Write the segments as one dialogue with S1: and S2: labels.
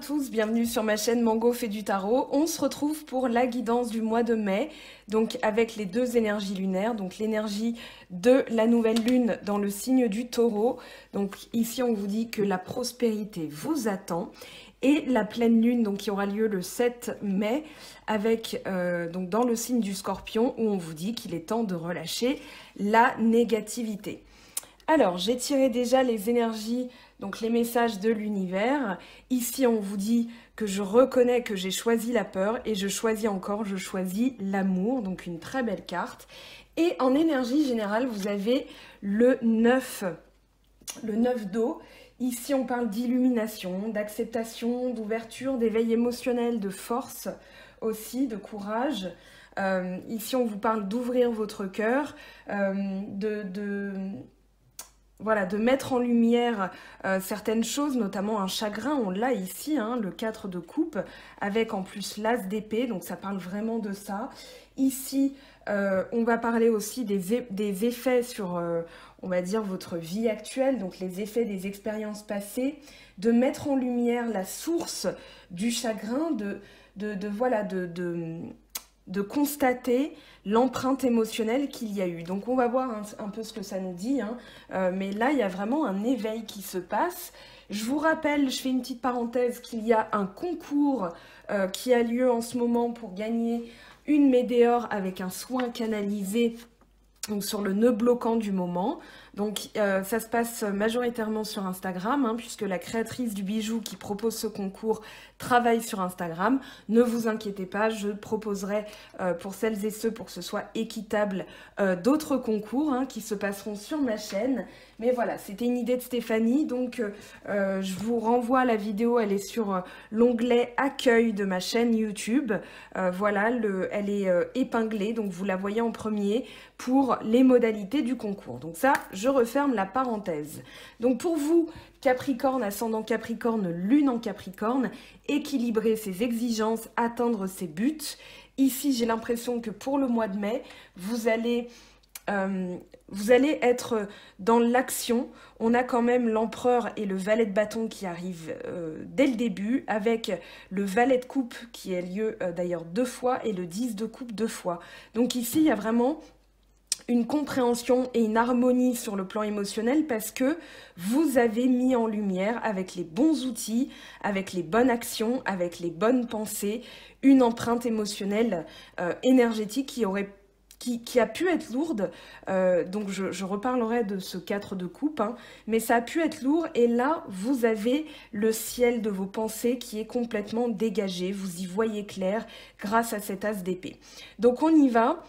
S1: tous, bienvenue sur ma chaîne Mango fait du tarot. On se retrouve pour la guidance du mois de mai, donc avec les deux énergies lunaires, donc l'énergie de la nouvelle lune dans le signe du taureau. Donc ici on vous dit que la prospérité vous attend. Et la pleine lune donc, qui aura lieu le 7 mai avec, donc dans le signe du scorpion où on vous dit qu'il est temps de relâcher la négativité. Alors, j'ai tiré déjà les énergies, donc les messages de l'univers. Ici, on vous dit que je reconnais que j'ai choisi la peur et je choisis encore, je choisis l'amour, donc une très belle carte. Et en énergie générale, vous avez le 9 d'eau. Ici, on parle d'illumination, d'acceptation, d'ouverture, d'éveil émotionnel, de force aussi, de courage. Ici, on vous parle d'ouvrir votre cœur, voilà, de mettre en lumière certaines choses, notamment un chagrin, on l'a ici, hein, le 4 de coupe, avec en plus l'as d'épée, donc ça parle vraiment de ça. Ici, on va parler aussi des effets sur, on va dire, votre vie actuelle, donc les effets des expériences passées, de mettre en lumière la source du chagrin, de constater l'empreinte émotionnelle qu'il y a eu. Donc on va voir un peu ce que ça nous dit, hein. Mais là il y a vraiment un éveil qui se passe. Je vous rappelle, je fais une petite parenthèse, qu'il y a un concours qui a lieu en ce moment pour gagner une météore avec un soin canalisé donc sur le nœud bloquant du moment. Donc ça se passe majoritairement sur Instagram, hein, puisque la créatrice du bijou qui propose ce concours travaille sur Instagram. Ne vous inquiétez pas, je proposerai pour celles et ceux, pour que ce soit équitable, d'autres concours hein, qui se passeront sur ma chaîne. Mais voilà, c'était une idée de Stéphanie, donc je vous renvoie à la vidéo, elle est sur l'onglet accueil de ma chaîne YouTube. Voilà, elle est épinglée, donc vous la voyez en premier pour les modalités du concours. Donc ça, je referme la parenthèse. Donc pour vous, Capricorne, ascendant Capricorne, lune en Capricorne, équilibrer ses exigences, atteindre ses buts. Ici, j'ai l'impression que pour le mois de mai, vous allez être dans l'action. On a quand même l'empereur et le valet de bâton qui arrivent dès le début, avec le valet de coupe qui a lieu d'ailleurs 2 fois et le 10 de coupe 2 fois. Donc ici, il y a vraiment une compréhension et une harmonie sur le plan émotionnel parce que vous avez mis en lumière avec les bons outils, avec les bonnes actions, avec les bonnes pensées, une empreinte émotionnelle énergétique qui a pu être lourde, donc je reparlerai de ce 4 de coupe, hein, mais ça a pu être lourd et là vous avez le ciel de vos pensées qui est complètement dégagé, vous y voyez clair grâce à cet as d'épée. Donc on y va.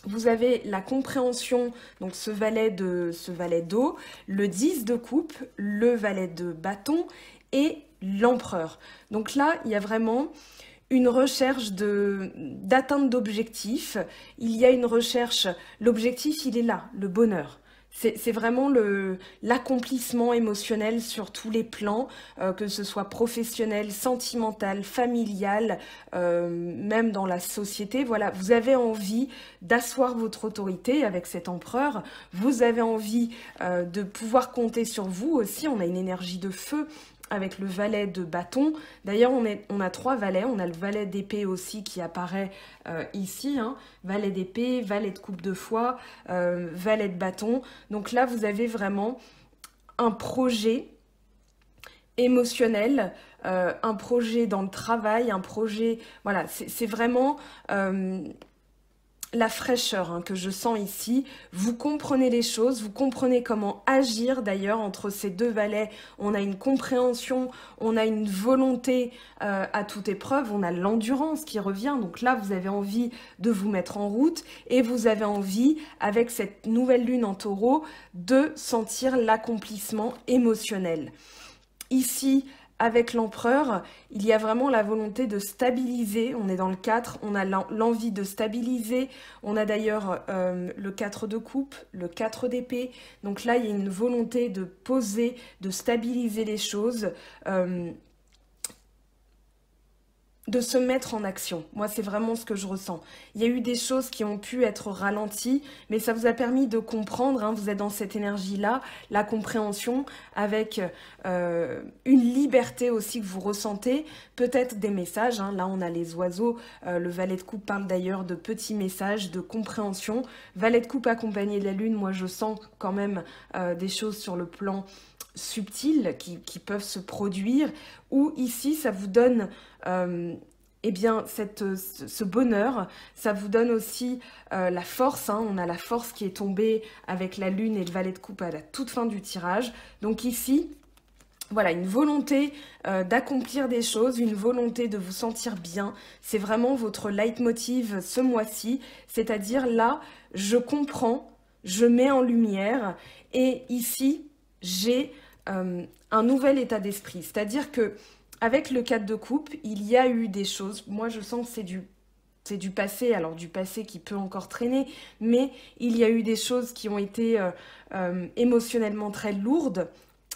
S1: Vous avez la compréhension, donc ce valet d'eau, le 10 de coupe, le valet de bâton et l'empereur. Donc là, il y a vraiment une recherche d'atteinte d'objectifs. Il y a une recherche, l'objectif, il est là, le bonheur. C'est vraiment l'accomplissement émotionnel sur tous les plans, que ce soit professionnel, sentimental, familial, même dans la société. Voilà, vous avez envie d'asseoir votre autorité avec cet empereur. Vous avez envie de pouvoir compter sur vous aussi. On a une énergie de feu avec le valet de bâton. D'ailleurs, on a 3 valets. On a le valet d'épée aussi qui apparaît ici. Hein. Valet d'épée, valet de coupe 2 fois, valet de bâton. Donc là, vous avez vraiment un projet émotionnel, un projet dans le travail, un projet... Voilà, c'est vraiment... la fraîcheur hein, que je sens ici, vous comprenez les choses, vous comprenez comment agir d'ailleurs entre ces 2 valets, on a une compréhension, on a une volonté à toute épreuve, on a l'endurance qui revient, donc là vous avez envie de vous mettre en route et vous avez envie avec cette nouvelle lune en taureau de sentir l'accomplissement émotionnel. Ici, avec l'empereur, il y a vraiment la volonté de stabiliser, on est dans le 4, on a l'envie de stabiliser, on a d'ailleurs le 4 de coupe, le 4 d'épée, donc là il y a une volonté de poser, de stabiliser les choses. de se mettre en action. Moi, c'est vraiment ce que je ressens. Il y a eu des choses qui ont pu être ralenties, mais ça vous a permis de comprendre, hein, vous êtes dans cette énergie-là, la compréhension, avec une liberté aussi que vous ressentez, peut-être des messages, hein, là on a les oiseaux, le valet de coupe parle d'ailleurs de petits messages, de compréhension. Valet de coupe accompagné de la lune, moi je sens quand même des choses sur le plan subtils qui peuvent se produire, ou ici ça vous donne eh bien ce bonheur, ça vous donne aussi la force, hein, on a la force qui est tombée avec la lune et le valet de coupe à la toute fin du tirage, donc ici voilà, une volonté d'accomplir des choses, une volonté de vous sentir bien, c'est vraiment votre leitmotiv ce mois-ci, c'est-à-dire là, je comprends, je mets en lumière, et ici, j'ai un nouvel état d'esprit. C'est-à-dire que avec le 4 de coupe, il y a eu des choses, moi je sens que c'est du passé, alors du passé qui peut encore traîner, mais il y a eu des choses qui ont été émotionnellement très lourdes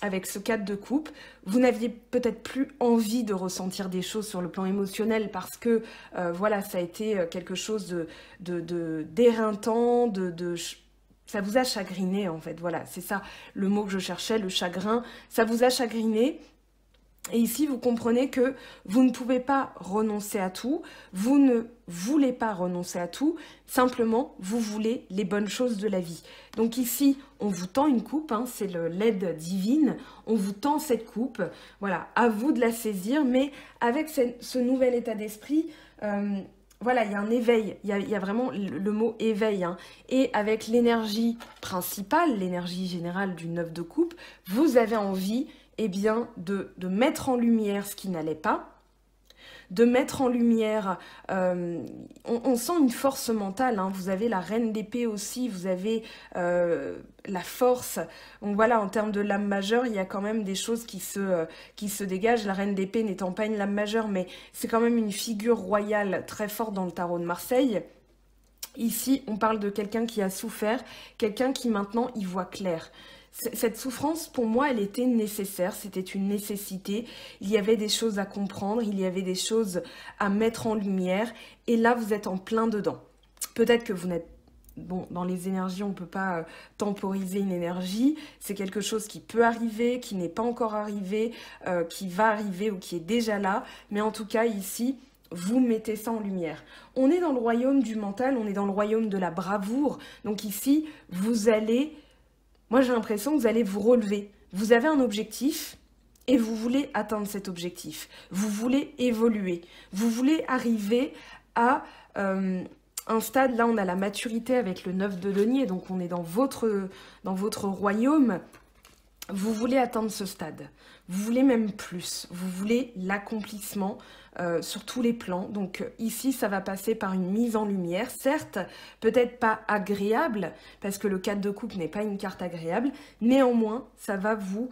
S1: avec ce 4 de coupe. Vous n'aviez peut-être plus envie de ressentir des choses sur le plan émotionnel parce que voilà, ça a été quelque chose d'éreintant, ça vous a chagriné en fait, voilà, c'est ça le mot que je cherchais, le chagrin, ça vous a chagriné. Et ici, vous comprenez que vous ne pouvez pas renoncer à tout, vous ne voulez pas renoncer à tout, simplement, vous voulez les bonnes choses de la vie. Donc ici, on vous tend une coupe, hein, c'est l'aide divine, on vous tend cette coupe, voilà, à vous de la saisir, mais avec ce nouvel état d'esprit, voilà, il y a un éveil, il y a vraiment le mot éveil, hein. Et avec l'énergie principale, l'énergie générale du 9 de coupe, vous avez envie, eh bien, de mettre en lumière ce qui n'allait pas, de mettre en lumière, on sent une force mentale, hein. Vous avez la reine d'épée aussi, vous avez la force, donc voilà, en termes de lame majeure, il y a quand même des choses qui se dégagent, la reine d'épée n'étant pas une lame majeure, mais c'est quand même une figure royale très forte dans le tarot de Marseille. Ici, on parle de quelqu'un qui a souffert, quelqu'un qui maintenant y voit clair. Cette souffrance, pour moi, elle était nécessaire, c'était une nécessité. Il y avait des choses à comprendre, il y avait des choses à mettre en lumière. Et là, vous êtes en plein dedans. Peut-être que vous n'êtes... Bon, dans les énergies, on ne peut pas temporiser une énergie. C'est quelque chose qui peut arriver, qui n'est pas encore arrivé, qui va arriver ou qui est déjà là. Mais en tout cas, ici... vous mettez ça en lumière. On est dans le royaume du mental, on est dans le royaume de la bravoure. Donc ici, vous allez... Moi, j'ai l'impression que vous allez vous relever. Vous avez un objectif et vous voulez atteindre cet objectif. Vous voulez évoluer. Vous voulez arriver à un stade, là, on a la maturité avec le 9 de denier, donc on est dans votre royaume. Vous voulez atteindre ce stade. Vous voulez même plus. Vous voulez l'accomplissement sur tous les plans. Donc ici, ça va passer par une mise en lumière. Certes, peut-être pas agréable, parce que le 4 de coupe n'est pas une carte agréable. Néanmoins, ça va vous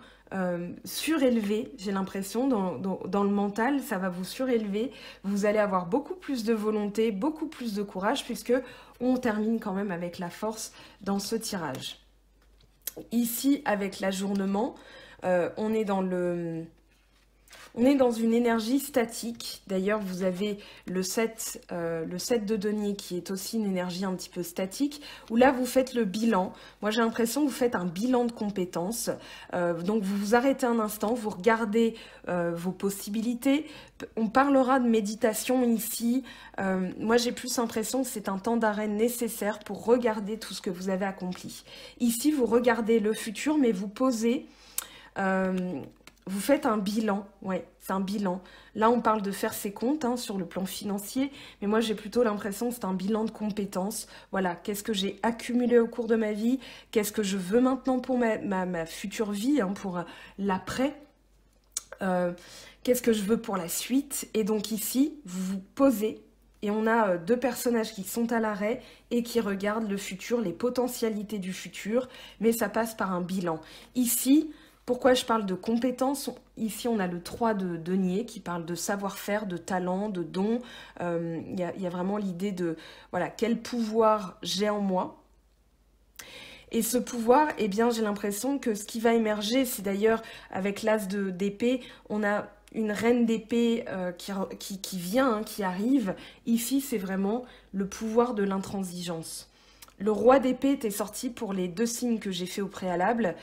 S1: surélever, j'ai l'impression, dans le mental, ça va vous surélever. Vous allez avoir beaucoup plus de volonté, beaucoup plus de courage, puisque on termine quand même avec la force dans ce tirage. Ici, avec l'ajournement, on est dans une énergie statique. D'ailleurs, vous avez le 7 de denier qui est aussi une énergie un petit peu statique, où là, vous faites le bilan. Moi, j'ai l'impression que vous faites un bilan de compétences. Donc, vous vous arrêtez un instant, vous regardez vos possibilités. On parlera de méditation ici. Moi, j'ai plus l'impression que c'est un temps d'arrêt nécessaire pour regarder tout ce que vous avez accompli. Ici, vous regardez le futur, mais vous posez... vous faites un bilan, ouais, c'est un bilan. Là, on parle de faire ses comptes hein, sur le plan financier, mais moi, j'ai plutôt l'impression que c'est un bilan de compétences. Voilà, qu'est-ce que j'ai accumulé au cours de ma vie? Qu'est-ce que je veux maintenant pour ma future vie, hein, pour l'après? Qu'est-ce que je veux pour la suite? Et donc ici, vous vous posez, et on a deux personnages qui sont à l'arrêt et qui regardent le futur, les potentialités du futur, mais ça passe par un bilan. Ici... Pourquoi je parle de compétences? Ici, on a le 3 de denier qui parle de savoir-faire, de talent, de don. Il y a vraiment l'idée de, voilà, quel pouvoir j'ai en moi. Et ce pouvoir, eh bien, j'ai l'impression que ce qui va émerger, c'est d'ailleurs, avec l'as d'épée, on a une reine d'épée qui vient, hein, qui arrive. Ici, c'est vraiment le pouvoir de l'intransigeance. Le roi d'épée était sorti pour les 2 signes que j'ai fait au préalable.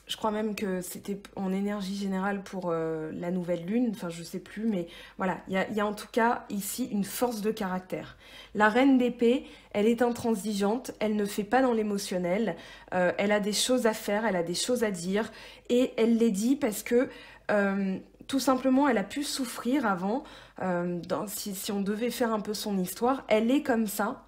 S1: Je crois même que c'était en énergie générale pour la nouvelle lune, enfin je sais plus, mais voilà, il y a en tout cas ici une force de caractère. La reine d'épée, elle est intransigeante, elle ne fait pas dans l'émotionnel, elle a des choses à faire, elle a des choses à dire, et elle les dit parce que tout simplement elle a pu souffrir avant, si on devait faire un peu son histoire, elle est comme ça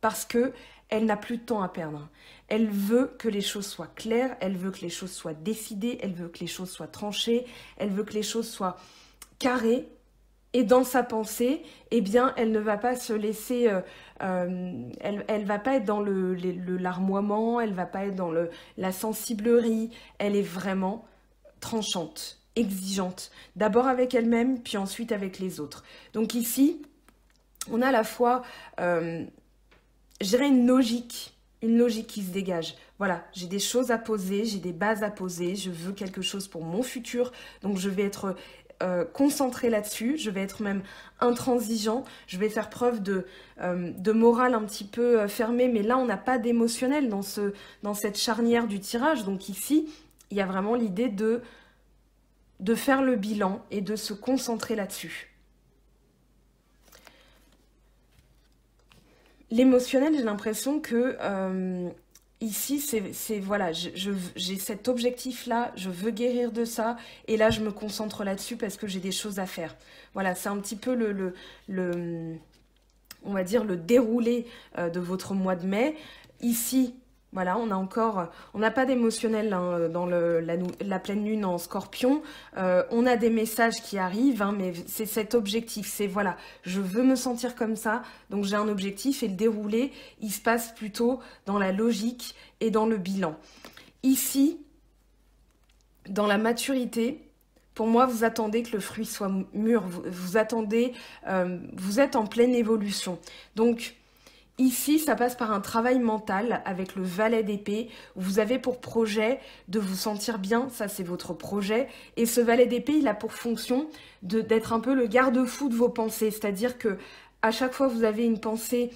S1: parce que elle n'a plus de temps à perdre. Elle veut que les choses soient claires, elle veut que les choses soient décidées, elle veut que les choses soient tranchées, elle veut que les choses soient carrées. Et dans sa pensée, eh bien, elle ne va pas se laisser... elle va pas être dans le larmoiement, elle va pas être dans la sensiblerie. Elle est vraiment tranchante, exigeante. D'abord avec elle-même, puis ensuite avec les autres. Donc ici, on a à la fois... je dirais une logique qui se dégage. Voilà, j'ai des choses à poser, j'ai des bases à poser, je veux quelque chose pour mon futur, donc je vais être concentrée là-dessus, je vais être même intransigeant, je vais faire preuve de morale un petit peu fermée, mais là on n'a pas d'émotionnel dans cette charnière du tirage, donc ici il y a vraiment l'idée de faire le bilan et de se concentrer là-dessus. L'émotionnel, j'ai l'impression que ici, c'est voilà, j'ai cet objectif-là, je veux guérir de ça, et là, je me concentre là-dessus parce que j'ai des choses à faire. Voilà, c'est un petit peu on va dire, le déroulé de votre mois de mai. Ici, voilà, on n'a pas d'émotionnel hein, dans la pleine lune en Scorpion. On a des messages qui arrivent, hein, mais c'est cet objectif. C'est voilà, je veux me sentir comme ça, donc j'ai un objectif et le déroulé, il se passe plutôt dans la logique et dans le bilan. Ici, dans la maturité, pour moi, vous attendez que le fruit soit mûr. Vous attendez, vous êtes en pleine évolution. Donc ici, ça passe par un travail mental avec le valet d'épée. Vous avez pour projet de vous sentir bien, ça c'est votre projet. Et ce valet d'épée, il a pour fonction d'être un peu le garde-fou de vos pensées. C'est-à-dire que à chaque fois vous avez une pensée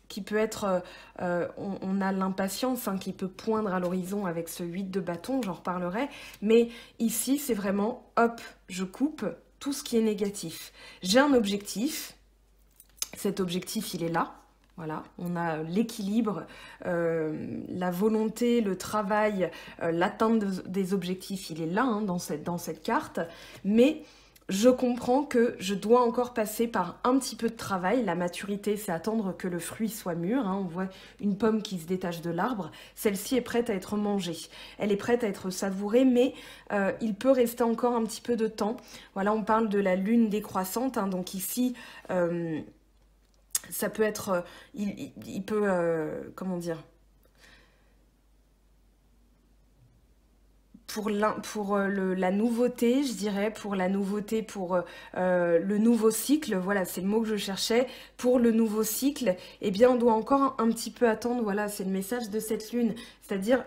S1: qui peut être... on a l'impatience hein, qui peut poindre à l'horizon avec ce 8 de bâton, j'en reparlerai. Mais ici, c'est vraiment, hop, je coupe tout ce qui est négatif. J'ai un objectif. Cet objectif, il est là. Voilà, on a l'équilibre, la volonté, le travail, l'atteinte des objectifs, il est là hein, dans cette carte. Mais je comprends que je dois encore passer par un petit peu de travail. La maturité, c'est attendre que le fruit soit mûr. Hein. On voit une pomme qui se détache de l'arbre. Celle-ci est prête à être mangée. Elle est prête à être savourée, mais il peut rester encore un petit peu de temps. Voilà, on parle de la lune décroissante. Hein. Donc ici... ça peut être, il peut, comment dire, pour la nouveauté, je dirais, pour la nouveauté, pour le nouveau cycle, voilà, c'est le mot que je cherchais, pour le nouveau cycle, eh bien, on doit encore un petit peu attendre, voilà, c'est le message de cette lune, c'est-à-dire...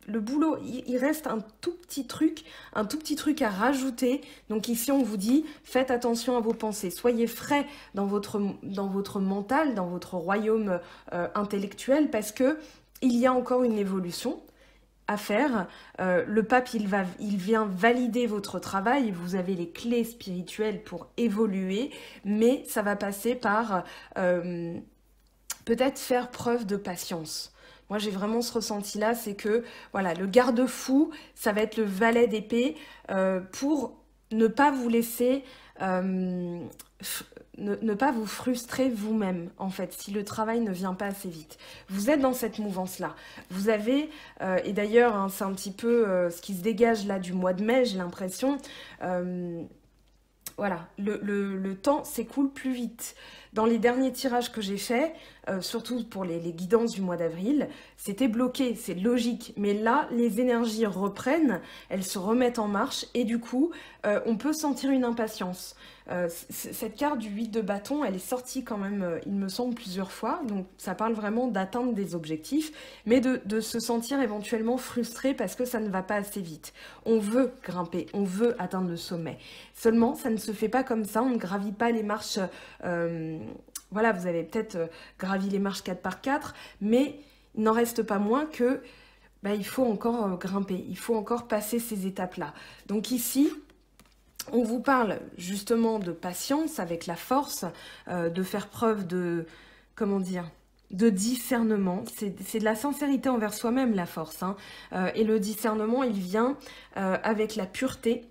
S1: Le boulot, il reste un tout petit truc à rajouter. Donc ici, on vous dit, faites attention à vos pensées. Soyez frais dans votre mental, dans votre royaume intellectuel, parce que il y a encore une évolution à faire. Le pape, il vient valider votre travail. Vous avez les clés spirituelles pour évoluer, mais ça va passer par peut-être faire preuve de patience. Moi, j'ai vraiment ce ressenti-là, c'est que voilà, le garde-fou, ça va être le valet d'épée pour ne pas vous laisser, ne pas vous frustrer vous-même, en fait, si le travail ne vient pas assez vite. Vous êtes dans cette mouvance-là. Vous avez, et d'ailleurs, hein, c'est un petit peu ce qui se dégage là du mois de mai, j'ai l'impression... voilà, le temps s'écoule plus vite. Dans les derniers tirages que j'ai faits, surtout pour les guidances du mois d'avril, c'était bloqué, c'est logique. Mais là, les énergies reprennent, elles se remettent en marche et du coup, on peut sentir une impatience. Cette carte du 8 de bâton, elle est sortie quand même, il me semble, plusieurs fois. Donc ça parle vraiment d'atteindre des objectifs, mais de se sentir éventuellement frustré parce que ça ne va pas assez vite. On veut grimper, on veut atteindre le sommet. Seulement, ça ne se fait pas comme ça, on ne gravit pas les marches... voilà, vous avez peut-être gravi les marches 4 par 4, mais il n'en reste pas moins que il faut encore grimper, il faut encore passer ces étapes-là. Donc ici... on vous parle justement de patience avec la force, de faire preuve de, comment dire, de discernement. C'est de la sincérité envers soi-même, la force. Hein. Et le discernement, il vient avec la pureté,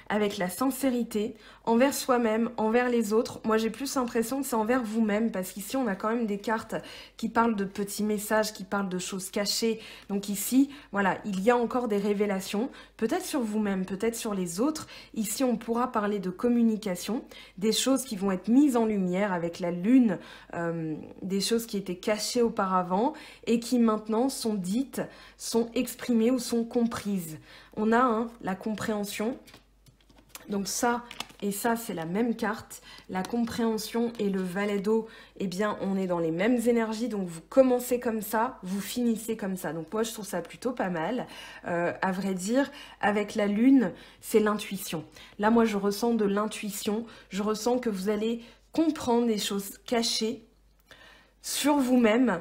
S1: avec la sincérité, envers soi-même, envers les autres. Moi, j'ai plus l'impression que c'est envers vous-même, parce qu'ici, on a quand même des cartes qui parlent de petits messages, qui parlent de choses cachées. Donc ici, voilà, il y a encore des révélations, peut-être sur vous-même, peut-être sur les autres. Ici, on pourra parler de communication, des choses qui vont être mises en lumière avec la lune, des choses qui étaient cachées auparavant et qui maintenant sont dites, sont exprimées ou sont comprises. On a la compréhension. Donc ça et ça, c'est la même carte. La compréhension et le valet d'eau, eh bien, on est dans les mêmes énergies. Donc, vous commencez comme ça, vous finissez comme ça. Donc, moi, je trouve ça plutôt pas mal. À vrai dire, avec la lune, c'est l'intuition. Là, moi, je ressens de l'intuition. Je ressens que vous allez comprendre des choses cachées sur vous-même.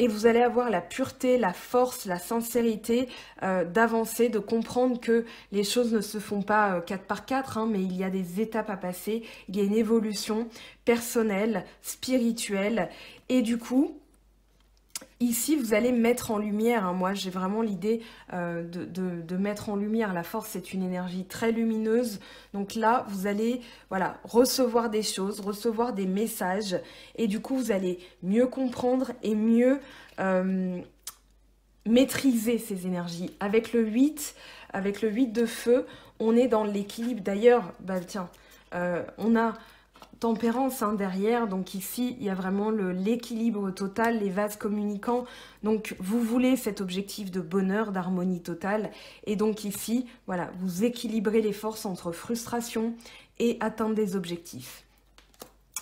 S1: Et vous allez avoir la pureté, la force, la sincérité d'avancer, de comprendre que les choses ne se font pas 4 par 4, hein, mais il y a des étapes à passer, il y a une évolution personnelle, spirituelle. Et du coup, ici, vous allez mettre en lumière, hein, moi j'ai vraiment l'idée de mettre en lumière. La force, c'est une énergie très lumineuse. Donc là, vous allez recevoir des choses, recevoir des messages. Et du coup, vous allez mieux comprendre et mieux maîtriser ces énergies. Avec le 8 de feu, on est dans l'équilibre. D'ailleurs, tiens, on a... tempérance derrière, donc ici il y a vraiment l'équilibre total, les vases communicants, donc vous voulez cet objectif de bonheur, d'harmonie totale, et donc ici, voilà, vous équilibrez les forces entre frustration et atteinte des objectifs.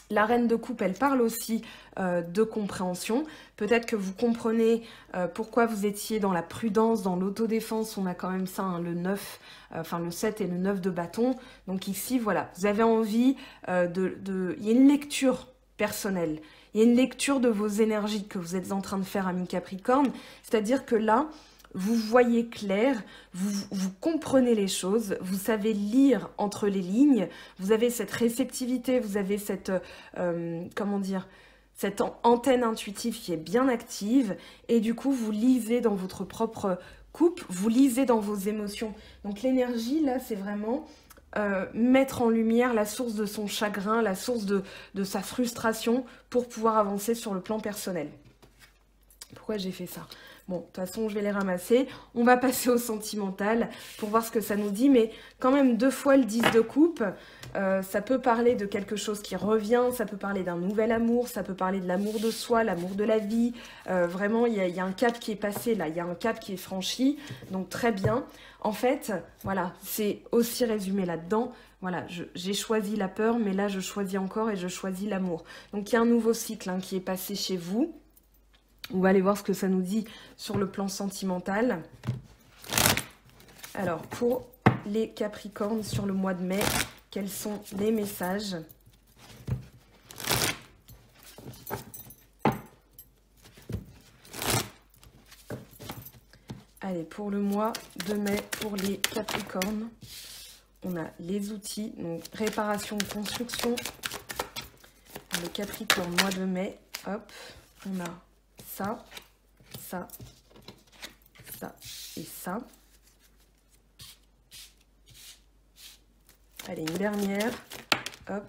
S1: La reine de coupe, elle parle aussi de compréhension. Peut-être que vous comprenez pourquoi vous étiez dans la prudence, dans l'autodéfense. On a quand même ça, hein, le 9, enfin le 7 et le 9 de bâton. Donc ici, voilà, vous avez envie il y a une lecture personnelle. Il y a une lecture de vos énergies que vous êtes en train de faire, ami Capricorne. C'est-à-dire que là, vous voyez clair, vous comprenez les choses, vous savez lire entre les lignes, vous avez cette réceptivité, vous avez cette, comment dire, cette antenne intuitive qui est bien active, et du coup, vous lisez dans votre propre coupe, vous lisez dans vos émotions. Donc l'énergie, là, c'est vraiment mettre en lumière la source de son chagrin, la source de sa frustration pour pouvoir avancer sur le plan personnel. Pourquoi j'ai fait ça ? Bon, de toute façon, je vais les ramasser. On va passer au sentimental pour voir ce que ça nous dit. Mais quand même, 2 fois le 10 de coupe, ça peut parler de quelque chose qui revient, ça peut parler d'un nouvel amour, ça peut parler de l'amour de soi, l'amour de la vie. Vraiment, il y a un cap qui est passé là, il y a un cap qui est franchi. Donc, très bien. En fait, voilà, c'est aussi résumé là-dedans. Voilà, j'ai choisi la peur, mais là, je choisis encore et je choisis l'amour. Donc, il y a un nouveau cycle qui est passé chez vous. On va aller voir ce que ça nous dit sur le plan sentimental. Alors, pour les Capricornes sur le mois de mai, quels sont les messages ? Allez, pour le mois de mai, pour les Capricornes, on a les outils, donc réparation, construction. Le Capricorne, mois de mai, hop, on a ça, ça, ça et ça. Allez, une dernière. Hop,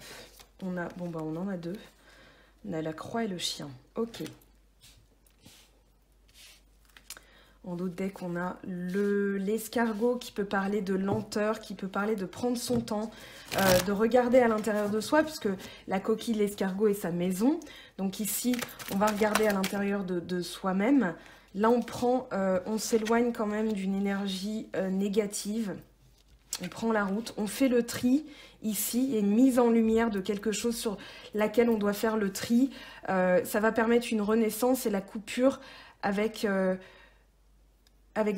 S1: on a, bon bah on en a 2. On a la croix et le chien. Ok. En d'autres decks, on a l'escargot qui peut parler de lenteur, qui peut parler de prendre son temps, de regarder à l'intérieur de soi, puisque la coquille, l'escargot est sa maison. Donc ici, on va regarder à l'intérieur de soi-même. Là, on s'éloigne quand même d'une énergie négative. On prend la route, on fait le tri. Ici, il y a une mise en lumière de quelque chose sur laquelle on doit faire le tri. Ça va permettre une renaissance et la coupure avec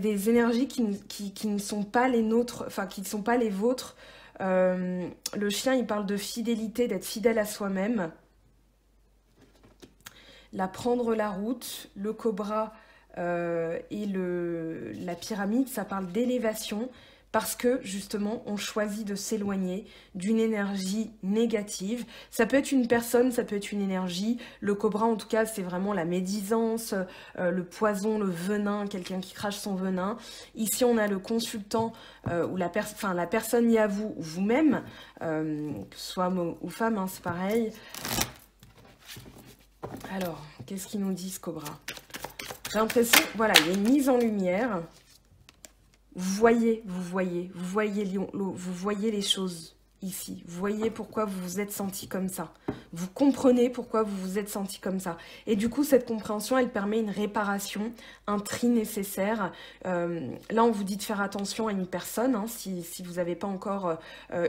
S1: des énergies qui ne sont pas les nôtres, enfin qui ne sont pas les vôtres. Le chien, il parle de fidélité, d'être fidèle à soi-même. Là, prendre la route, le cobra et la pyramide, ça parle d'élévation. Parce que, justement, on choisit de s'éloigner d'une énergie négative. Ça peut être une personne, ça peut être une énergie. Le cobra, en tout cas, c'est vraiment la médisance, le poison, le venin, quelqu'un qui crache son venin. Ici, on a le consultant ou la personne y à vous, ou vous-même, que ce soit homme ou femme, hein, c'est pareil. Alors, qu'est-ce qu'il nous dit, ce cobra? J'ai l'impression, voilà, il y a une mise en lumière. Vous voyez les choses ici. Vous voyez pourquoi vous vous êtes senti comme ça. Vous comprenez pourquoi vous vous êtes senti comme ça. Et du coup, cette compréhension, elle permet une réparation, un tri nécessaire. Là, on vous dit de faire attention à une personne. Hein, si vous n'avez pas encore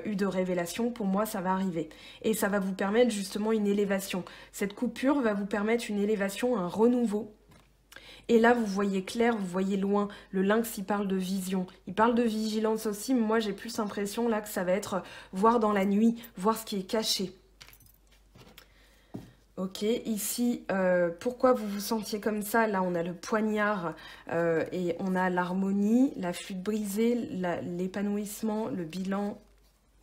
S1: eu de révélation, pour moi, ça va arriver. Et ça va vous permettre justement une élévation. Cette coupure va vous permettre une élévation, un renouveau. Et là, vous voyez clair, vous voyez loin. Le lynx, il parle de vision. Il parle de vigilance aussi, mais moi, j'ai plus l'impression là que ça va être voir dans la nuit, voir ce qui est caché. Ok, ici, pourquoi vous vous sentiez comme ça? Là, on a le poignard et on a l'harmonie, la flûte brisée, l'épanouissement, le bilan.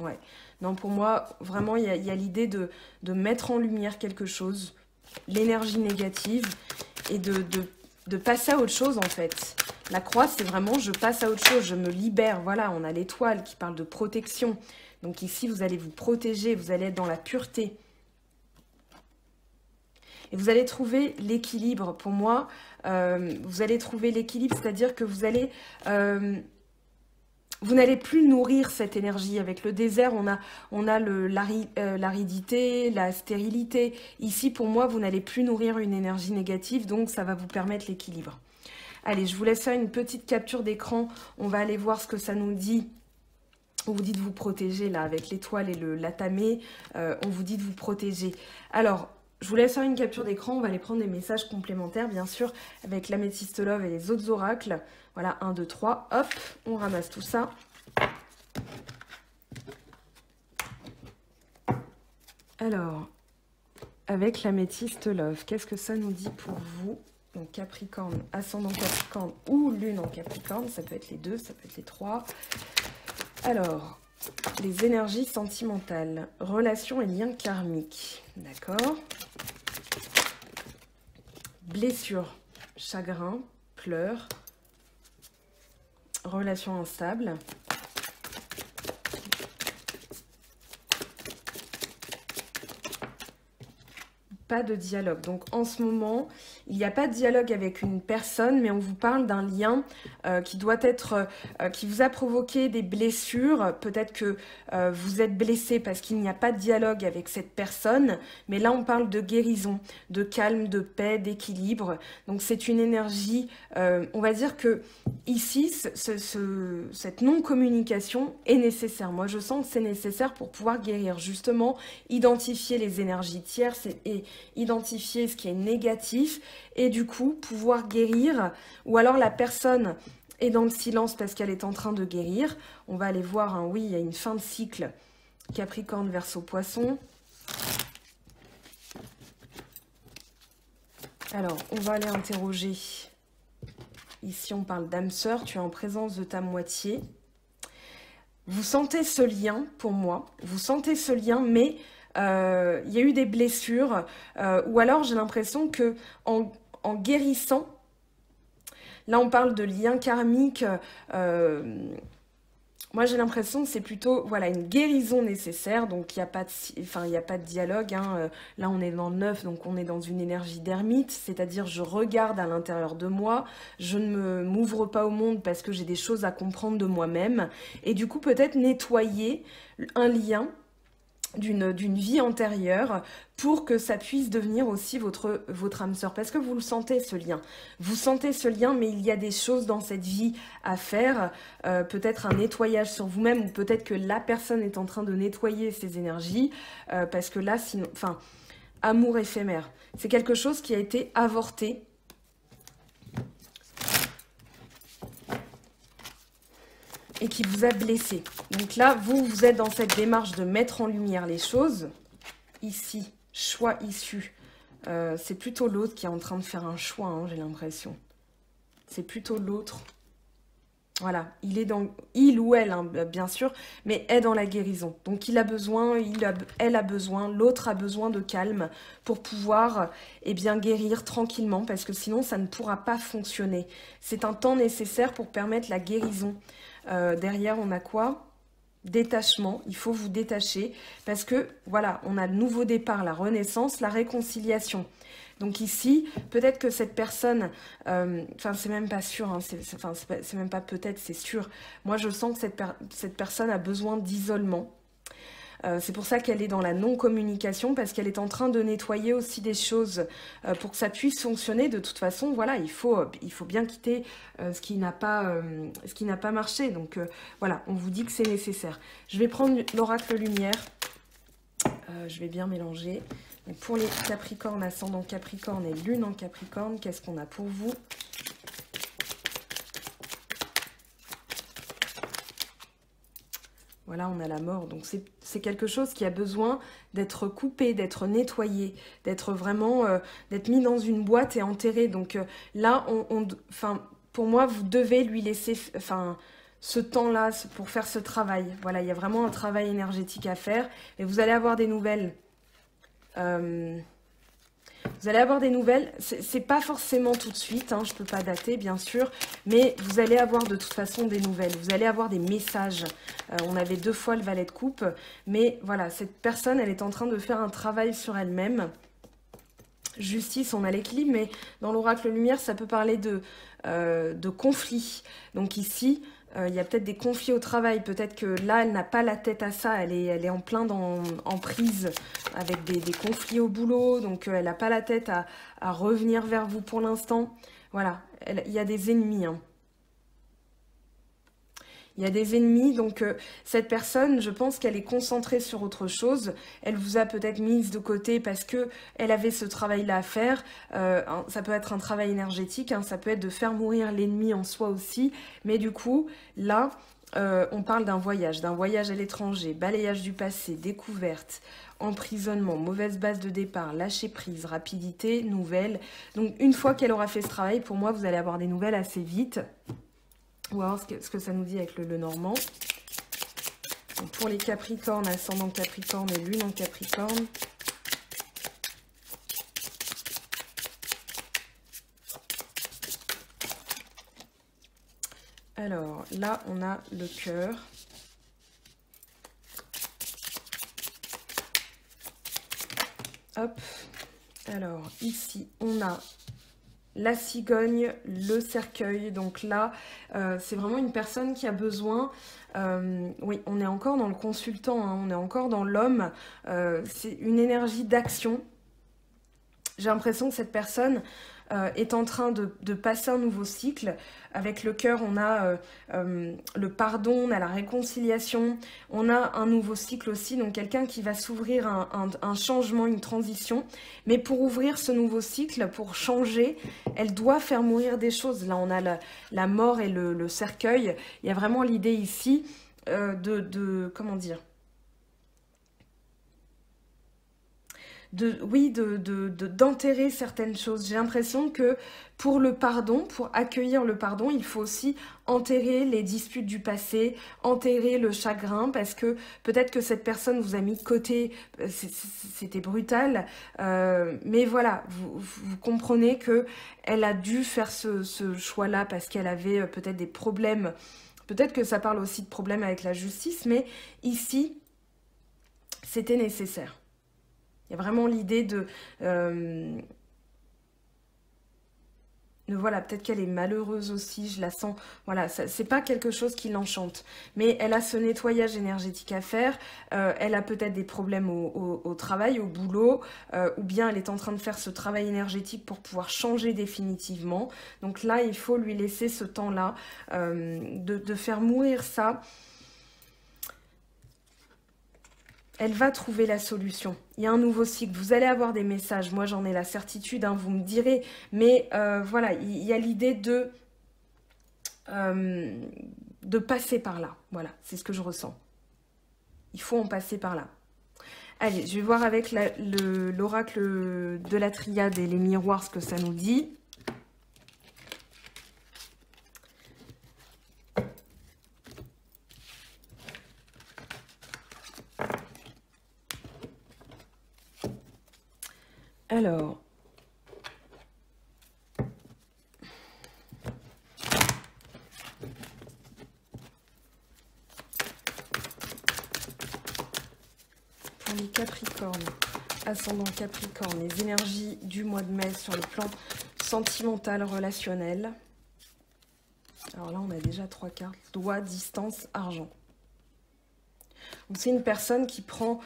S1: Ouais. Non, pour moi, vraiment, il y a l'idée de mettre en lumière quelque chose, l'énergie négative, et de passer à autre chose, en fait. La croix, c'est vraiment je passe à autre chose, je me libère. Voilà, on a l'étoile qui parle de protection. Donc ici, vous allez vous protéger, vous allez être dans la pureté. Et vous allez trouver l'équilibre. Pour moi, vous allez trouver l'équilibre, c'est-à-dire que vous allez... vous n'allez plus nourrir cette énergie. Avec le désert, on a l'aridité, la stérilité. Ici, pour moi, vous n'allez plus nourrir une énergie négative, donc ça va vous permettre l'équilibre. Allez, je vous laisse faire une petite capture d'écran. On va aller voir ce que ça nous dit. On vous dit de vous protéger, là, avec l'étoile et l'atamé. On vous dit de vous protéger. Alors, je vous laisse faire une capture d'écran. On va aller prendre des messages complémentaires, bien sûr, avec l'améthyste love et les autres oracles. Voilà, 1, 2, 3, hop, on ramasse tout ça. Alors, avec l'améthyste love, qu'est-ce que ça nous dit pour vous? Donc Capricorne, ascendant Capricorne ou lune en Capricorne, ça peut être les deux, ça peut être les trois. Alors, les énergies sentimentales, relations et liens karmiques, d'accord? Blessure, chagrin, pleurs. Relation instable. Pas de dialogue. Donc en ce moment, il n'y a pas de dialogue avec une personne, mais on vous parle d'un lien qui doit être, qui vous a provoqué des blessures. Peut-être que vous êtes blessé parce qu'il n'y a pas de dialogue avec cette personne, mais là on parle de guérison, de calme, de paix, d'équilibre. Donc c'est une énergie, on va dire que ici, cette non-communication est nécessaire. Moi je sens que c'est nécessaire pour pouvoir guérir, justement, identifier les énergies tierces et identifier ce qui est négatif et du coup pouvoir guérir, ou alors la personne est dans le silence parce qu'elle est en train de guérir. On va aller voir, hein, oui, il y a une fin de cycle Capricorne, Verseau, Poisson. Alors, on va aller interroger. Ici, on parle d'âme sœur, tu es en présence de ta moitié. Vous sentez ce lien, pour moi, vous sentez ce lien, mais il y a eu des blessures, ou alors j'ai l'impression que en guérissant, là on parle de lien karmique, Moi, j'ai l'impression que c'est plutôt voilà, une guérison nécessaire, donc il n'y a pas de, enfin, il y a pas de dialogue. Hein. Là, on est dans le 9, donc on est dans une énergie d'ermite, c'est-à-dire je regarde à l'intérieur de moi, je ne m'ouvre pas au monde parce que j'ai des choses à comprendre de moi-même, et du coup, peut-être nettoyer un lien d'une vie antérieure pour que ça puisse devenir aussi votre âme sœur. Parce que vous le sentez, ce lien. Vous sentez ce lien, mais il y a des choses dans cette vie à faire. Peut-être un nettoyage sur vous-même, ou peut-être que la personne est en train de nettoyer ses énergies. Parce que là, sinon, enfin, amour éphémère. C'est quelque chose qui a été avorté. Et qui vous a blessé. Donc là, vous êtes dans cette démarche de mettre en lumière les choses. Ici, choix issu. C'est plutôt l'autre qui est en train de faire un choix, hein, j'ai l'impression. C'est plutôt l'autre. Voilà, il ou elle, hein, bien sûr, mais est dans la guérison. Donc il a besoin, elle a besoin, l'autre a besoin de calme pour pouvoir eh bien, guérir tranquillement, parce que sinon ça ne pourra pas fonctionner. C'est un temps nécessaire pour permettre la guérison. Derrière, on a quoi? Détachement, il faut vous détacher parce que, voilà, on a le nouveau départ, la renaissance, la réconciliation. Donc ici, peut-être que cette personne, enfin, c'est même pas sûr, hein, c'est même pas peut-être, c'est sûr. Moi, je sens que cette personne a besoin d'isolement. C'est pour ça qu'elle est dans la non-communication, parce qu'elle est en train de nettoyer aussi des choses pour que ça puisse fonctionner. De toute façon, voilà, il faut bien quitter ce qui n'a pas marché. Donc voilà, on vous dit que c'est nécessaire. Je vais prendre l'oracle lumière. Je vais bien mélanger. Donc, pour les Capricornes, ascendant Capricorne et lune en Capricorne, qu'est-ce qu'on a pour vous ? Voilà, on a la mort. Donc, c'est quelque chose qui a besoin d'être coupé, d'être nettoyé, d'être vraiment, d'être mis dans une boîte et enterré. Donc là, pour moi, vous devez lui laisser, ce temps-là pour faire ce travail. Voilà, il y a vraiment un travail énergétique à faire. Et vous allez avoir des nouvelles. Vous allez avoir des nouvelles, c'est pas forcément tout de suite, hein, je peux pas dater bien sûr, mais vous allez avoir de toute façon des nouvelles, vous allez avoir des messages. On avait 2 fois le valet de coupe, mais voilà, cette personne, elle est en train de faire un travail sur elle-même. Justice, on a l'équilibre, mais dans l'oracle lumière, ça peut parler de conflits. Donc ici, il y a peut-être des conflits au travail. Peut-être que là, elle n'a pas la tête à ça. Elle est en plein en prise avec des conflits au boulot. Donc, elle n'a pas la tête à revenir vers vous pour l'instant. Voilà, il y a des ennemis. Hein. Il y a des ennemis, donc cette personne, je pense qu'elle est concentrée sur autre chose. Elle vous a peut-être mise de côté parce que elle avait ce travail-là à faire. Ça peut être un travail énergétique, hein, ça peut être de faire mourir l'ennemi en soi aussi. Mais du coup, là, on parle d'un voyage à l'étranger, balayage du passé, découverte, emprisonnement, mauvaise base de départ, lâcher prise, rapidité, nouvelles. Donc une fois qu'elle aura fait ce travail, pour moi, vous allez avoir des nouvelles assez vite. On va voir ce que ça nous dit avec le Normand. Donc pour les Capricornes, ascendant Capricorne et lune en Capricorne. Alors là, on a le cœur. Hop. Alors ici, on a la cigogne, le cercueil. Donc là, c'est vraiment une personne qui a besoin... oui, on est encore dans le consultant, hein, on est encore dans l'homme. C'est une énergie d'action. J'ai l'impression que cette personne est en train de passer un nouveau cycle. Avec le cœur, on a le pardon, on a la réconciliation, on a un nouveau cycle aussi, donc quelqu'un qui va s'ouvrir un changement, une transition. Mais pour ouvrir ce nouveau cycle, pour changer, elle doit faire mourir des choses. Là, on a la mort et le cercueil. Il y a vraiment l'idée ici comment dire, d'enterrer certaines choses. J'ai l'impression que pour le pardon, pour accueillir le pardon, il faut aussi enterrer les disputes du passé, enterrer le chagrin, parce que peut-être que cette personne vous a mis de côté, c'était brutal, mais voilà, vous comprenez que elle a dû faire ce choix-là parce qu'elle avait peut-être des problèmes Peut-être que ça parle aussi de problèmes avec la justice, mais ici, c'était nécessaire. Il y a vraiment l'idée de voilà, peut-être qu'elle est malheureuse aussi, je la sens. Voilà, c'est pas quelque chose qui l'enchante. Mais elle a ce nettoyage énergétique à faire. Elle a peut-être des problèmes au travail, au boulot, ou bien elle est en train de faire ce travail énergétique pour pouvoir changer définitivement. Donc là, il faut lui laisser ce temps-là de faire mourir ça. Elle va trouver la solution. Il y a un nouveau cycle. Vous allez avoir des messages. Moi, j'en ai la certitude, hein, vous me direz. Mais voilà, il y a l'idée de passer par là. Voilà, c'est ce que je ressens. Il faut en passer par là. Allez, je vais voir avec l'oracle de la triade et les miroirs ce que ça nous dit. Alors, pour les Capricornes, ascendant Capricorne, les énergies du mois de mai sur le plan sentimental, relationnel. Alors là, on a déjà 3 cartes. Doigt, distance, argent. Donc c'est une personne qui prend...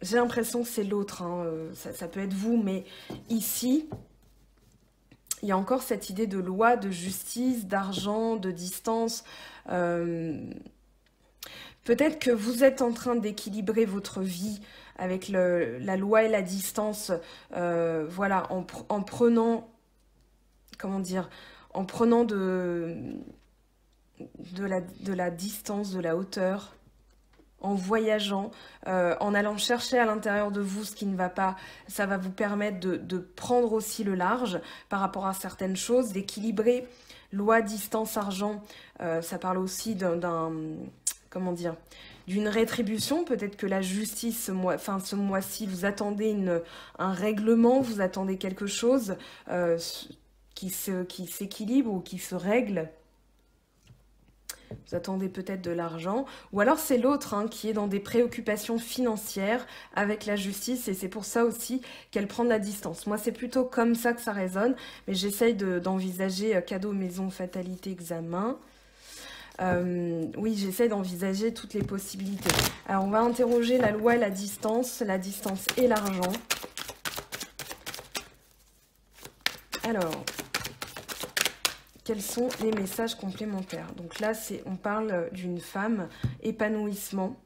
S1: j'ai l'impression que c'est l'autre, hein, ça peut être vous, mais ici, il y a encore cette idée de loi, de justice, d'argent, de distance. Peut-être que vous êtes en train d'équilibrer votre vie avec la loi et la distance, voilà, en prenant, comment dire, en prenant de la distance, de la hauteur, en voyageant, en allant chercher à l'intérieur de vous ce qui ne va pas. Ça va vous permettre de prendre aussi le large par rapport à certaines choses, d'équilibrer. Loi, distance, argent, ça parle aussi comment dire, d'une rétribution. Peut-être que la justice, ce mois-ci, vous attendez un règlement, vous attendez quelque chose qui s'équilibre ou qui se règle. Vous attendez peut-être de l'argent. Ou alors c'est l'autre hein, qui est dans des préoccupations financières avec la justice. Et c'est pour ça aussi qu'elle prend de la distance. Moi, c'est plutôt comme ça que ça résonne. Mais j'essaye d'envisager cadeau, maison, fatalité, examen. Oui, j'essaie d'envisager toutes les possibilités. Alors, on va interroger la loi et la distance et l'argent. Alors... quels sont les messages complémentaires? Donc là, on parle d'une femme, épanouissement.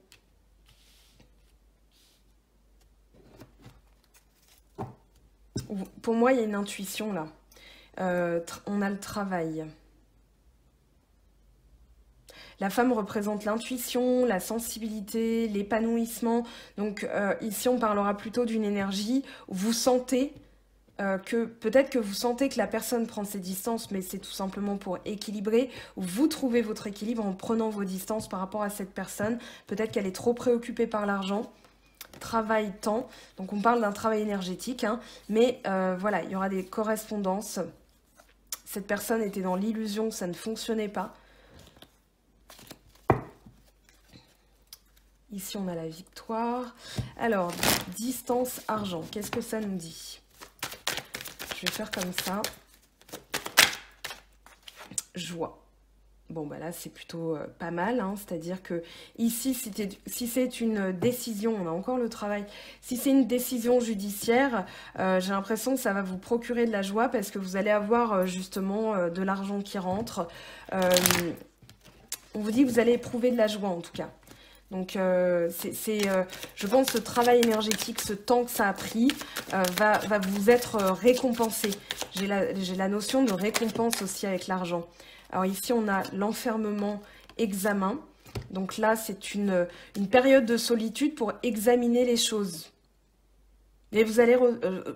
S1: Pour moi, il y a une intuition là. On a le travail. La femme représente l'intuition, la sensibilité, l'épanouissement. Donc ici, on parlera plutôt d'une énergie où vous sentez... peut-être que vous sentez que la personne prend ses distances, mais c'est tout simplement pour équilibrer, ou vous trouvez votre équilibre en prenant vos distances par rapport à cette personne. Peut-être qu'elle est trop préoccupée par l'argent, travail, temps. Donc on parle d'un travail énergétique, hein, mais voilà, il y aura des correspondances. Cette personne était dans l'illusion que ça ne fonctionnait pas. Ici, on a la victoire. Alors, distance, argent, qu'est-ce que ça nous dit ? Je vais faire comme ça. Joie. Bon, bah là, c'est plutôt pas mal. Hein, c'est-à-dire que ici, si c'est une décision, on a encore le travail. Si c'est une décision judiciaire, j'ai l'impression que ça va vous procurer de la joie parce que vous allez avoir justement de l'argent qui rentre. On vous dit que vous allez éprouver de la joie en tout cas. Donc, je pense que ce travail énergétique, ce temps que ça a pris, va vous être récompensé. J'ai la notion de récompense aussi avec l'argent. Alors ici, on a l'enfermement, examen. Donc là, c'est une période de solitude pour examiner les choses. Et vous allez,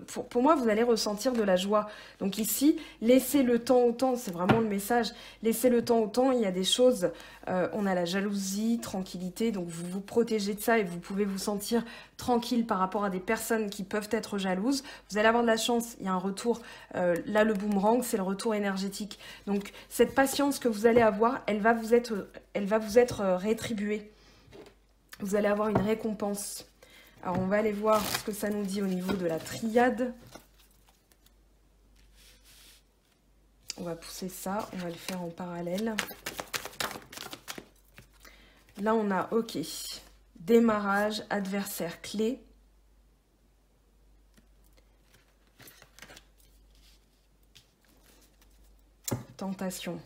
S1: pour moi, vous allez ressentir de la joie. Donc ici, laissez le temps au temps, c'est vraiment le message. Laissez le temps au temps, il y a des choses, on a la jalousie, tranquillité, donc vous vous protégez de ça et vous pouvez vous sentir tranquille par rapport à des personnes qui peuvent être jalouses. Vous allez avoir de la chance, il y a un retour, là le boomerang, c'est le retour énergétique. Donc cette patience que vous allez avoir, elle va vous être rétribuée. Vous allez avoir une récompense. Alors, on va aller voir ce que ça nous dit au niveau de la triade. On va pousser ça, on va le faire en parallèle. Là, on a, ok, démarrage, adversaire clé. Tentation.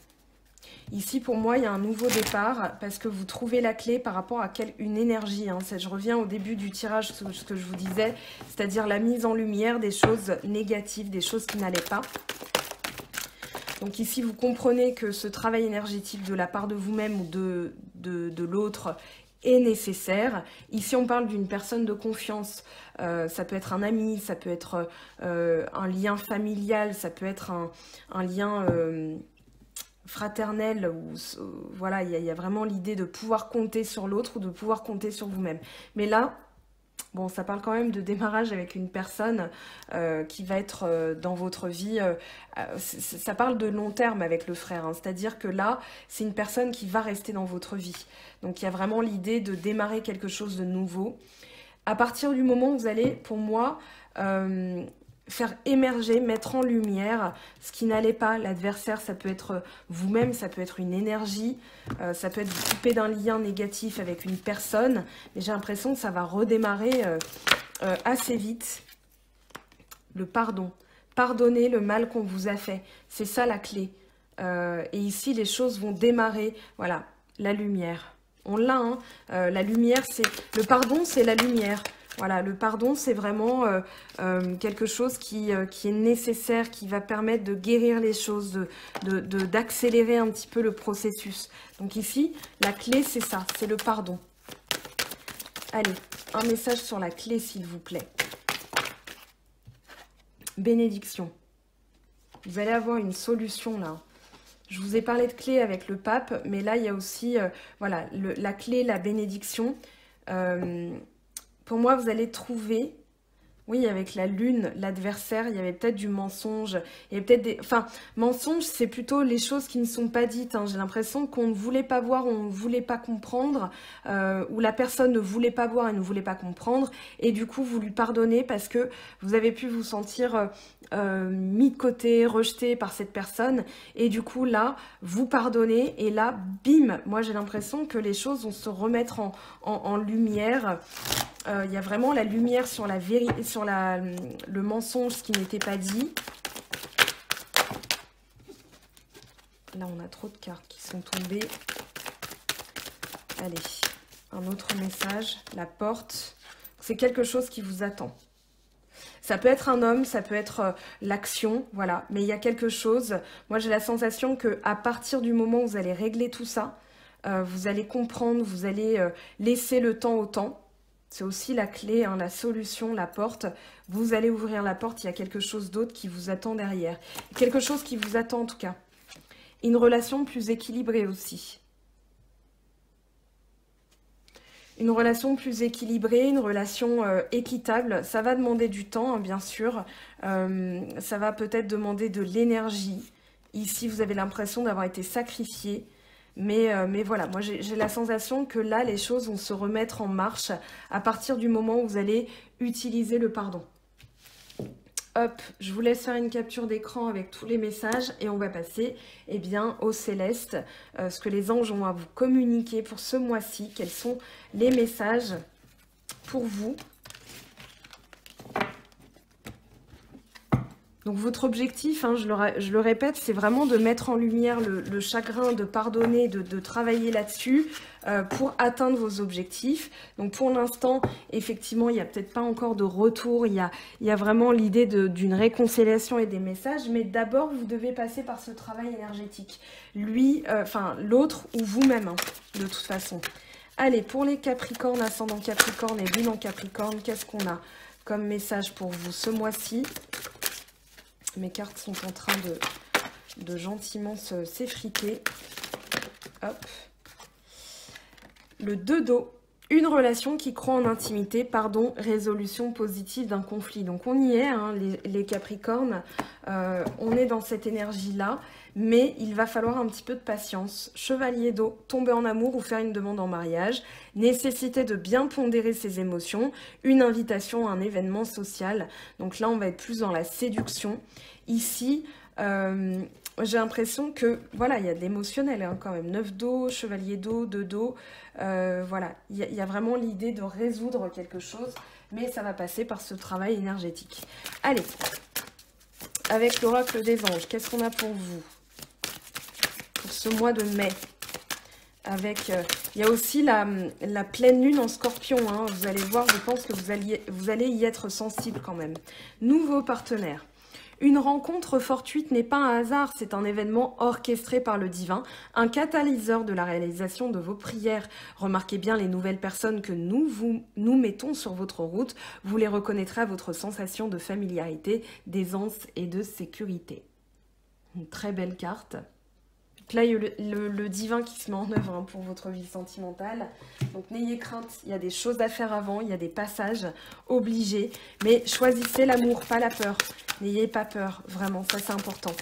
S1: Ici, pour moi, il y a un nouveau départ parce que vous trouvez la clé par rapport à une énergie. Hein. Je reviens au début du tirage, ce que je vous disais, c'est-à-dire la mise en lumière des choses négatives, des choses qui n'allaient pas. Donc ici, vous comprenez que ce travail énergétique de la part de vous-même ou de l'autre est nécessaire. Ici, on parle d'une personne de confiance. Ça peut être un ami, ça peut être un lien familial, ça peut être un lien... fraternelle, où voilà, il y a vraiment l'idée de pouvoir compter sur l'autre ou de pouvoir compter sur vous-même. Mais là, bon, ça parle quand même de démarrage avec une personne qui va être dans votre vie. Ça parle de long terme avec le frère, hein, c'est-à-dire que là, c'est une personne qui va rester dans votre vie. Donc, il y a vraiment l'idée de démarrer quelque chose de nouveau. À partir du moment où vous allez, pour moi... faire émerger, mettre en lumière ce qui n'allait pas. L'adversaire, ça peut être vous-même, ça peut être une énergie, ça peut être vous couper d'un lien négatif avec une personne, mais j'ai l'impression que ça va redémarrer assez vite. Le pardon. Pardonner le mal qu'on vous a fait. C'est ça la clé. Et ici, les choses vont démarrer. Voilà, la lumière. On l'a, hein. La lumière, c'est... Le pardon, c'est la lumière. Voilà, le pardon, c'est vraiment quelque chose qui est nécessaire, qui va permettre de guérir les choses, d'accélérer un petit peu le processus. Donc ici, la clé, c'est ça, c'est le pardon. Allez, un message sur la clé, s'il vous plaît. Bénédiction. Vous allez avoir une solution, là. Je vous ai parlé de clé avec le pape, mais là, il y a aussi, voilà, la clé, la bénédiction. Pour moi, vous allez trouver, oui, avec la lune, l'adversaire, il y avait peut-être du mensonge. Il y avait peut-être des... Enfin, mensonge, c'est plutôt les choses qui ne sont pas dites. Hein. J'ai l'impression qu'on ne voulait pas voir, on ne voulait pas comprendre, ou la personne ne voulait pas voir et ne voulait pas comprendre. Et du coup, vous lui pardonnez parce que vous avez pu vous sentir mis de côté, rejeté par cette personne. Et du coup, là, vous pardonnez. Et là, bim, moi, j'ai l'impression que les choses vont se remettre en lumière. Il y a vraiment la lumière sur la vérité, sur le mensonge, ce qui n'était pas dit. Là, on a trop de cartes qui sont tombées. Allez, un autre message. La porte. C'est quelque chose qui vous attend. Ça peut être un homme, ça peut être l'action, voilà. Mais il y a quelque chose. Moi, j'ai la sensation qu'à partir du moment où vous allez régler tout ça, vous allez comprendre, vous allez laisser le temps au temps. C'est aussi la clé, hein, la solution, la porte. Vous allez ouvrir la porte, il y a quelque chose d'autre qui vous attend derrière. Quelque chose qui vous attend en tout cas. Une relation plus équilibrée aussi. Une relation plus équilibrée, une relation équitable. Ça va demander du temps, hein, bien sûr. Ça va peut-être demander de l'énergie. Ici, vous avez l'impression d'avoir été sacrifié. Mais voilà, moi j'ai la sensation que là, les choses vont se remettre en marche à partir du moment où vous allez utiliser le pardon. Hop, je vous laisse faire une capture d'écran avec tous les messages et on va passer eh bien, au céleste, ce que les anges ont à vous communiquer pour ce mois-ci. Quels sont les messages pour vous ? Donc votre objectif, hein, je le répète, c'est vraiment de mettre en lumière le chagrin, de pardonner, de travailler là-dessus pour atteindre vos objectifs. Donc pour l'instant, effectivement, il n'y a peut-être pas encore de retour, il y a vraiment l'idée d'une réconciliation et des messages, mais d'abord, vous devez passer par ce travail énergétique. Lui, enfin l'autre ou vous-même, hein, de toute façon. Allez, pour les Capricornes, ascendant Capricorne et lune en Capricorne, qu'est-ce qu'on a ? comme message pour vous ce mois-ci? Mes cartes sont en train de gentiment s'effriter. Hop. Le 2 d'eau. Une relation qui croit en intimité, pardon, résolution positive d'un conflit. Donc on y est, hein, les Capricornes, on est dans cette énergie-là, mais il va falloir un petit peu de patience. Chevalier d'eau, tomber en amour ou faire une demande en mariage, nécessité de bien pondérer ses émotions, une invitation à un événement social. Donc là, on va être plus dans la séduction. Ici, j'ai l'impression que, voilà, il y a de l'émotionnel hein, quand même. 9 d'eau, chevalier d'eau, 2 d'eau. Voilà, il y a vraiment l'idée de résoudre quelque chose, mais ça va passer par ce travail énergétique. Allez, avec l'oracle des anges, qu'est-ce qu'on a pour vous? Pour ce mois de mai. Avec, il y a aussi la pleine lune en scorpion. Hein, vous allez voir, je pense que vous allez y être sensible quand même. Nouveau partenaire. Une rencontre fortuite n'est pas un hasard, c'est un événement orchestré par le divin, un catalyseur de la réalisation de vos prières. Remarquez bien les nouvelles personnes que nous mettons sur votre route, vous les reconnaîtrez à votre sensation de familiarité, d'aisance et de sécurité. Une très belle carte. Donc là, il y a le divin qui se met en œuvre hein, pour votre vie sentimentale. Donc n'ayez crainte, il y a des choses à faire avant, il y a des passages obligés. Mais choisissez l'amour, pas la peur. N'ayez pas peur, vraiment, ça c'est important.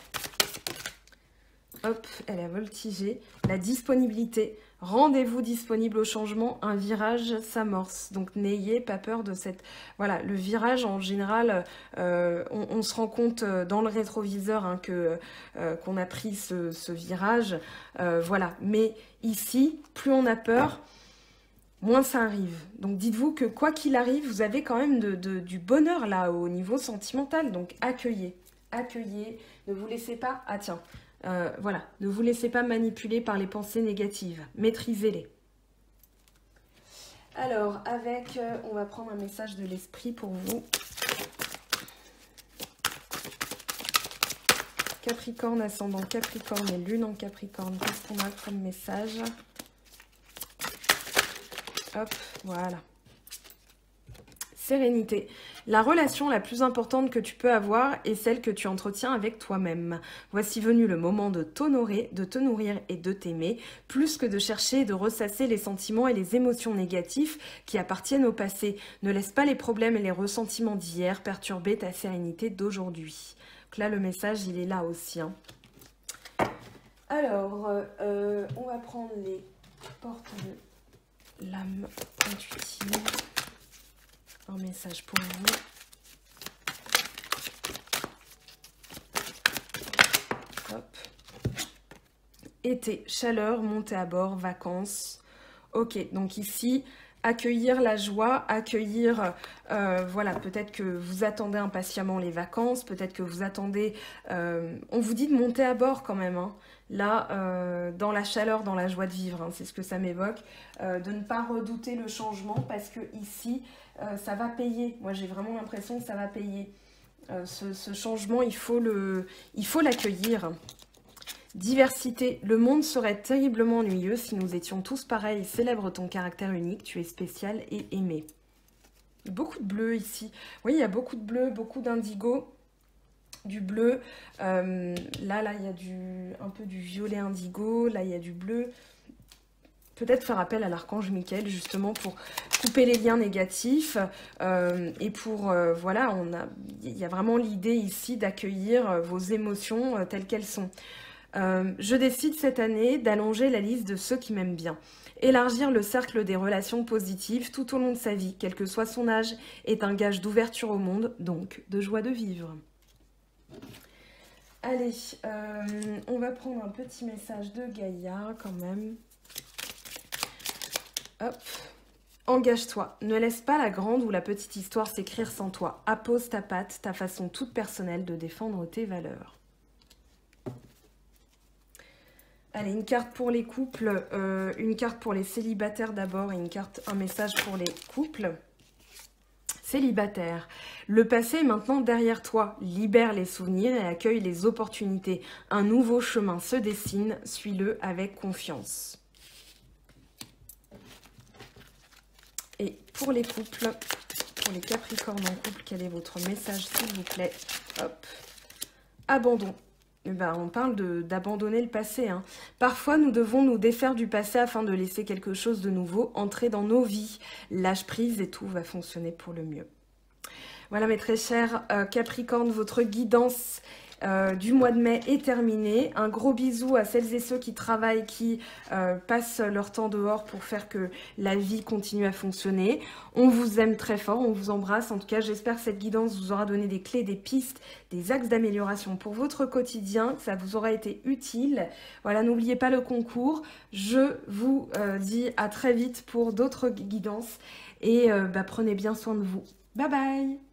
S1: Hop, elle a voltigé. La disponibilité. Rendez-vous disponible au changement, un virage s'amorce. Donc n'ayez pas peur de cette... Voilà, le virage en général, on se rend compte dans le rétroviseur hein, qu'on a pris ce virage. Voilà, mais ici, plus on a peur, moins ça arrive. Donc dites-vous que quoi qu'il arrive, vous avez quand même du bonheur là au niveau sentimental. Donc accueillez, accueillez, ne vous laissez pas... Ah tiens... voilà, ne vous laissez pas manipuler par les pensées négatives, maîtrisez-les. Alors, avec, on va prendre un message de l'esprit pour vous. Capricorne, ascendant Capricorne et lune en Capricorne, qu'est-ce qu'on a comme message? Hop, voilà. Sérénité. La relation la plus importante que tu peux avoir est celle que tu entretiens avec toi-même. Voici venu le moment de t'honorer, de te nourrir et de t'aimer, plus que de chercher et de ressasser les sentiments et les émotions négatifs qui appartiennent au passé. Ne laisse pas les problèmes et les ressentiments d'hier perturber ta sérénité d'aujourd'hui. Donc là, le message, il est là aussi. Hein. Alors, on va prendre les portes de l'âme intuitive. Un message pour vous. Hop. Été, chaleur, montée à bord, vacances. Ok, donc ici, accueillir la joie, accueillir, voilà, peut-être que vous attendez impatiemment les vacances, peut-être que vous attendez, on vous dit de monter à bord quand même, hein. Là, dans la chaleur, dans la joie de vivre, hein, c'est ce que ça m'évoque, de ne pas redouter le changement parce que ici, ça va payer. Moi, j'ai vraiment l'impression que ça va payer. Ce changement, il faut l'accueillir. Diversité. Le monde serait terriblement ennuyeux si nous étions tous pareils. Célèbre ton caractère unique, tu es spécial et aimé. Beaucoup de bleu ici. Oui, il y a beaucoup de bleu, beaucoup d'indigo. Du bleu, là, il y a un peu du violet indigo, là, il y a du bleu. Peut-être faire appel à l'archange Michael, justement, pour couper les liens négatifs. Et pour, voilà, il y a vraiment l'idée ici d'accueillir vos émotions telles qu'elles sont. Je décide cette année d'allonger la liste de ceux qui m'aiment bien. Élargir le cercle des relations positives tout au long de sa vie, quel que soit son âge, est un gage d'ouverture au monde, donc de joie de vivre. Allez, on va prendre un petit message de Gaïa quand même. Hop. Engage-toi. Ne laisse pas la grande ou la petite histoire s'écrire sans toi. Appose ta patte, ta façon toute personnelle de défendre tes valeurs. Allez, une carte pour les couples, une carte pour les célibataires d'abord et un message pour les couples. Célibataire. Le passé est maintenant derrière toi. Libère les souvenirs et accueille les opportunités. Un nouveau chemin se dessine. Suis-le avec confiance. Et pour les couples, pour les Capricornes en couple, quel est votre message, s'il vous plaît? Hop. Abandon. Eh ben, on parle d'abandonner le passé, hein. Parfois, nous devons nous défaire du passé afin de laisser quelque chose de nouveau entrer dans nos vies. Lâche prise et tout va fonctionner pour le mieux. Voilà mes très chers Capricornes, votre guidance du mois de mai est terminée. Un gros bisou à celles et ceux qui travaillent, qui passent leur temps dehors pour faire que la vie continue à fonctionner. On vous aime très fort, on vous embrasse. En tout cas, j'espère que cette guidance vous aura donné des clés, des pistes, des axes d'amélioration pour votre quotidien, que ça vous aura été utile. Voilà, n'oubliez pas le concours. Je vous dis à très vite pour d'autres guidances et prenez bien soin de vous. Bye bye!